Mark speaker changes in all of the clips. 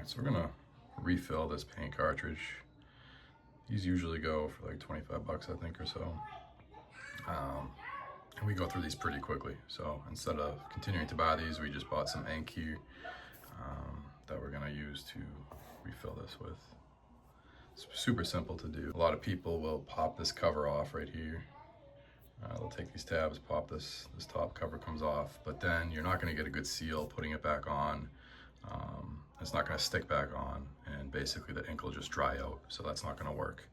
Speaker 1: So we're gonna refill this paint cartridge. These usually go for like 25 bucks, I think, or so. And we go through these pretty quickly. So instead of continuing to buy these, we just bought some ink here that we're gonna use to refill this with. It's super simple to do. A lot of people will pop this cover off right here. They'll take these tabs, pop this top cover comes off, but then you're not gonna get a good seal putting it back on. It's not gonna stick back on, and basically the ink will just dry out, so that's not gonna work.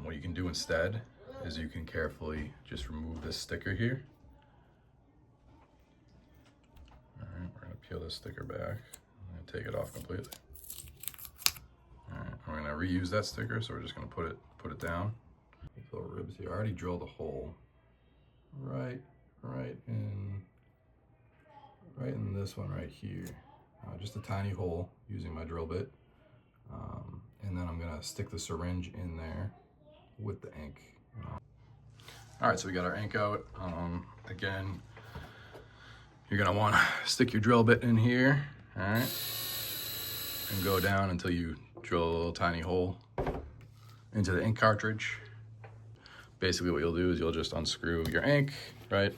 Speaker 1: What you can do instead is you can carefully just remove this sticker here. All right, we're gonna peel this sticker back and take it off completely. All right, we're gonna reuse that sticker, so we're just gonna put it down. These little ribs here. I already drilled a hole right in this one right here. Just a tiny hole using my drill bit. And then I'm gonna stick the syringe in there with the ink. All right, so we got our ink out. Again, you're gonna wanna stick your drill bit in here, all right? And go down until you drill a little tiny hole into the ink cartridge. Basically what you'll do is you'll just unscrew your ink, right?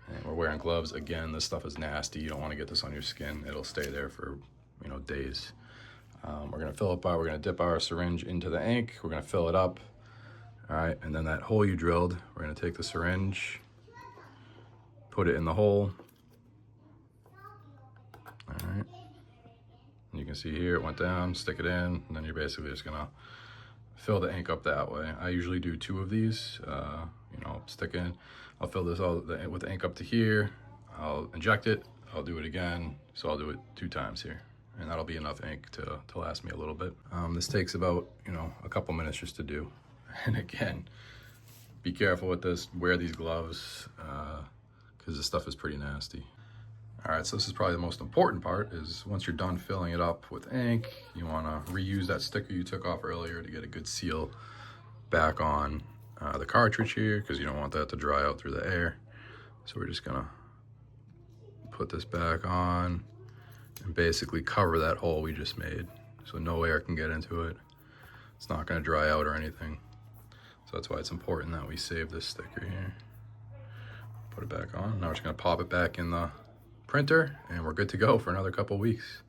Speaker 1: And we're wearing gloves. Again, this stuff is nasty. You don't want to get this on your skin. It'll stay there for, days. We're gonna dip our syringe into the ink. We're gonna fill it up. All right, and then that hole you drilled, we're gonna take the syringe, put it in the hole. All right. And you can see here it went down, stick it in, and then you're basically just gonna fill the ink up that way. I usually do 2 of these, stick in. I'll fill this all with the ink up to here. I'll inject it, I'll do it again. So I'll do it 2 times here. And that'll be enough ink to last me a little bit. This takes about, a couple minutes just to do. And again, be careful with this, wear these gloves, because this stuff is pretty nasty. All right, so this is probably the most important part, is once you're done filling it up with ink, you wanna reuse that sticker you took off earlier to get a good seal back on the cartridge here, because you don't want that to dry out through the air. So we're just gonna put this back on and basically cover that hole we just made, so no air can get into it. It's not gonna dry out or anything. So that's why it's important that we save this sticker here. Put it back on. Now we're just gonna pop it back in the printer, and we're good to go for another couple weeks.